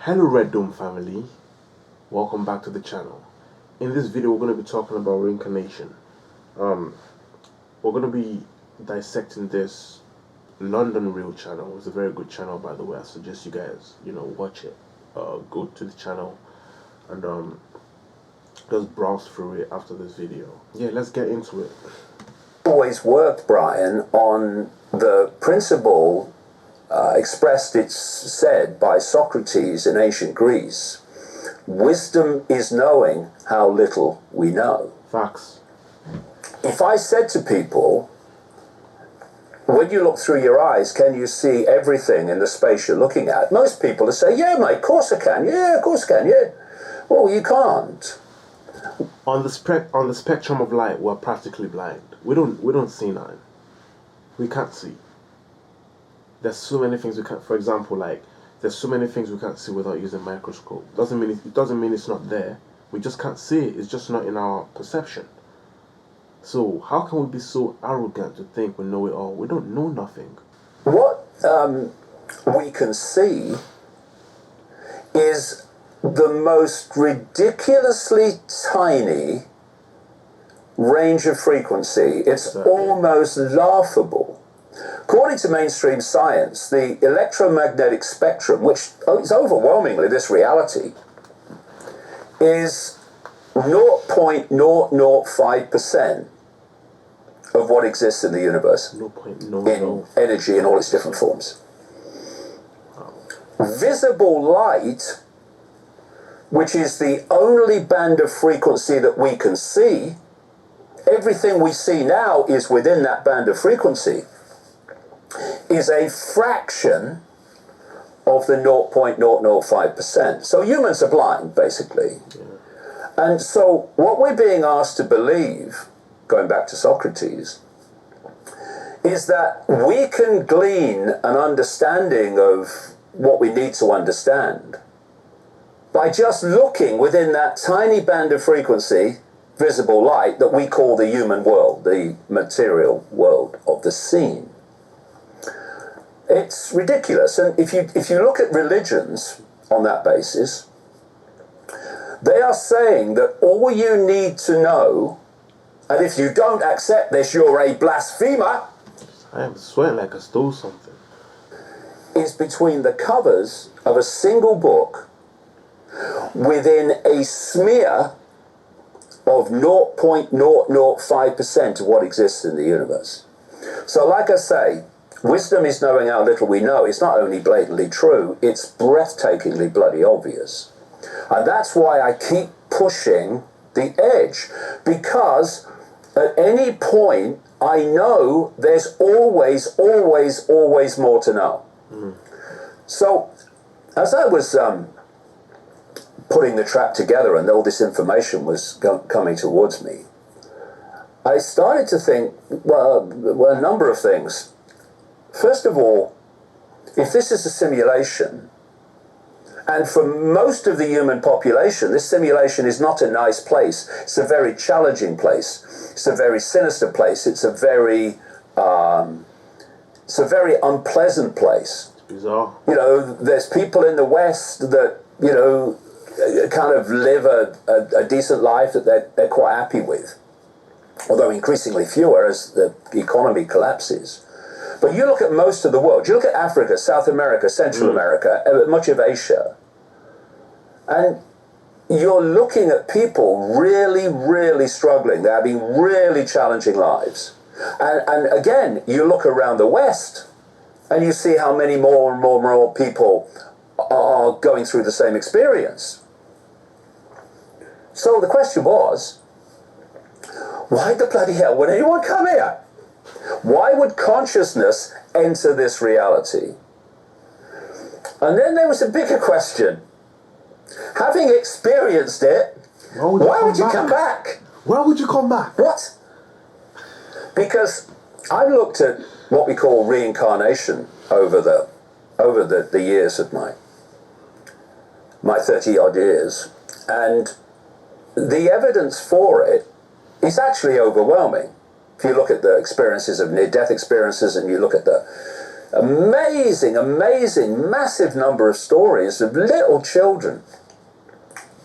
Hello Red Dome family, welcome back to the channel. In this video we're going to be talking about reincarnation. We're going to be dissecting this London Real channel. It's a very good channel, by the way. I suggest you guys, watch it. Go to the channel and just browse through it after this video. Yeah, let's get into it. Always worked, Brian, on the principle expressed, it's said, by Socrates in ancient Greece. Wisdom is knowing how little we know. Facts. If I said to people, when you look through your eyes, can you see everything in the space you're looking at? Most people would say, yeah, mate, of course I can. Yeah, of course I can, yeah. Well, you can't. On the spectrum of light, we're practically blind. We don't see nothing. We can't see. There's so many things we can't. For example, there's so many things we can't see without using a microscope. It doesn't mean it's not there. We just can't see it. It's just not in our perception. So how can we be so arrogant to think we know it all? We don't know nothing. What we can see is the most ridiculously tiny range of frequency. It's almost laughable. According to mainstream science, the electromagnetic spectrum, which is overwhelmingly this reality, is 0.005% of what exists in the universe in energy in all its different forms. Visible light, which is the only band of frequency that we can see, everything we see now is within that band of frequency, is a fraction of the 0.005%. So humans are blind, basically. Yeah. And so what we're being asked to believe, going back to Socrates, is that we can glean an understanding of what we need to understand by just looking within that tiny band of frequency, visible light, that we call the human world, the material world of the seen. It's ridiculous. And if you look at religions on that basis, they are saying that all you need to know, and if you don't accept this, you're a blasphemer. I am sweating like I stole something. Is between the covers of a single book within a smear of 0.005% of what exists in the universe. So like I say, wisdom is knowing how little we know. It's not only blatantly true, it's breathtakingly bloody obvious. And that's why I keep pushing the edge, because at any point I know there's always more to know. So as I was putting the trap together and all this information was coming towards me, I started to think, well, a number of things. First of all, if this is a simulation, and for most of the human population, this simulation is not a nice place. It's a very challenging place. It's a very sinister place. It's a very unpleasant place. It's bizarre. There's people in the West that, kind of live a decent life that they're quite happy with, although increasingly fewer as the economy collapses. But you look at most of the world, you look at Africa, South America, Central America, much of Asia, and you're looking at people really struggling. They're having really challenging lives. And again, you look around the West, and you see how many more and more people are going through the same experience. So the question was, why the bloody hell would anyone come here? Why would consciousness enter this reality? And then there was a bigger question. Having experienced it, why would you come back? Why would you come back? What? Because I've looked at what we call reincarnation over the years of my 30-odd years, and the evidence for it is actually overwhelming. If you look at the experiences of near-death experiences, and you look at the Amazing, amazing, massive number of stories of little children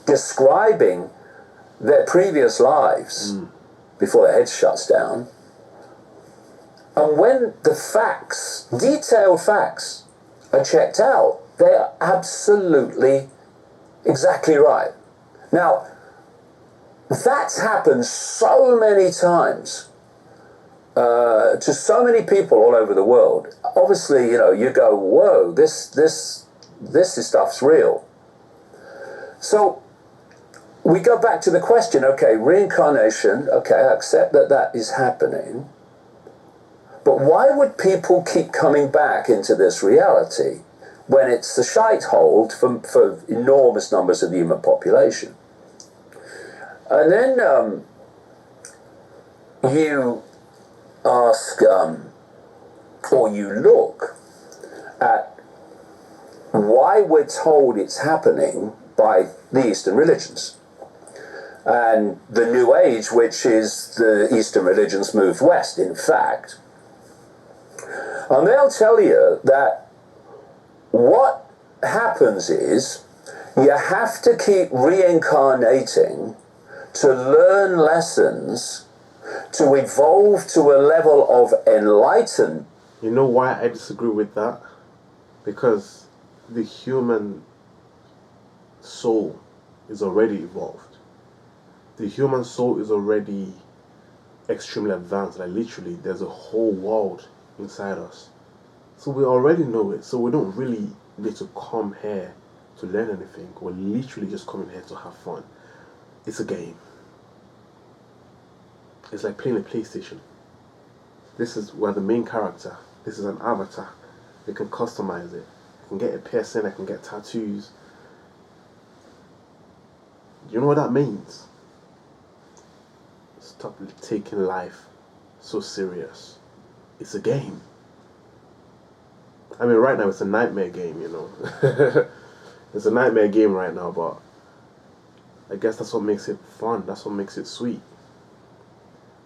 describing their previous lives before their head shuts down. And when the facts, detailed facts, are checked out, they are absolutely exactly right. Now, that's happened so many times to so many people all over the world. Obviously, you know, you go, whoa, this stuff's real. So we go back to the question, okay, reincarnation, okay, I accept that that is happening, but why would people keep coming back into this reality when it's a shite hole for enormous numbers of the human population? And then you ask, or you look at why we're told it's happening by the Eastern religions. And the New Age, which is the Eastern religions moved west, in fact. And they'll tell you that what happens is you have to keep reincarnating to learn lessons, to evolve to a level of enlightenment. You know why I disagree with that? Because the human soul is already evolved. The human soul is already extremely advanced. Like literally, there's a whole world inside us. So we already know it. So we don't really need to come here to learn anything. We're literally just coming here to have fun. It's a game. It's like playing a PlayStation. This is where the main character. This is an avatar. You can customize it. I can get a piercing. I can get tattoos. You know what that means? Stop taking life so serious. It's a game. I mean, right now it's a nightmare game, you know. It's a nightmare game right now, but I guess that's what makes it fun. That's what makes it sweet.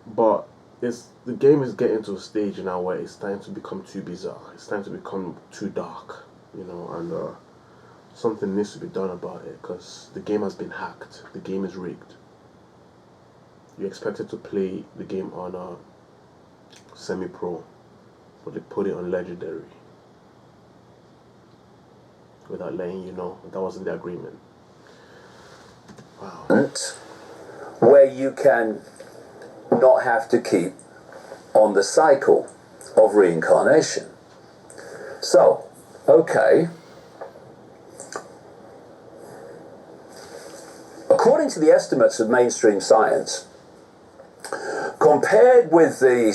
But the game is getting to a stage now where it's starting to become too bizarre. It's starting to become too dark, you know, and something needs to be done about it because the game has been hacked. The game is rigged. You're expected to play the game on semi-pro, but they put it on legendary without letting you know. That wasn't the agreement. Wow. Where you can not have to keep on the cycle of reincarnation. So, okay. According to the estimates of mainstream science, compared with the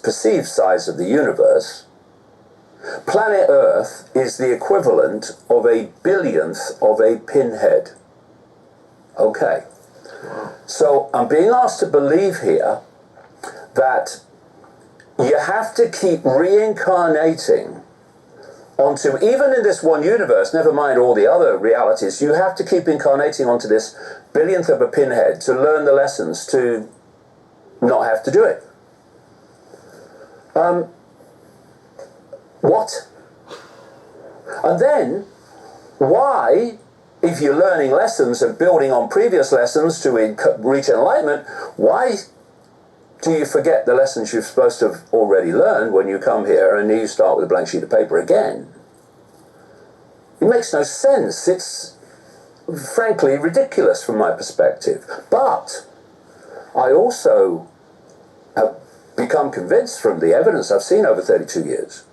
perceived size of the universe, planet Earth is the equivalent of a billionth of a pinhead. Okay. So I'm being asked to believe here that you have to keep reincarnating onto, even in this one universe, never mind all the other realities, you have to keep incarnating onto this billionth of a pinhead to learn the lessons, to not have to do it. What? And then, why, if you're learning lessons and building on previous lessons to reach enlightenment, why do you forget the lessons you're supposed to have already learned when you come here and you start with a blank sheet of paper again? It makes no sense. It's frankly ridiculous from my perspective. But I also have become convinced from the evidence I've seen over 32 years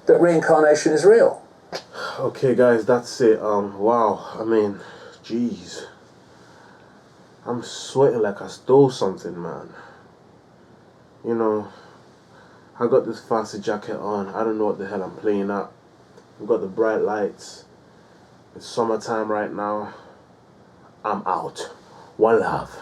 that reincarnation is real. Okay, guys, that's it. Wow. I mean, jeez. I'm sweating like I stole something, man. You know, I got this fancy jacket on. I don't know what the hell I'm playing at. We've got the bright lights. It's summertime right now. I'm out. One love.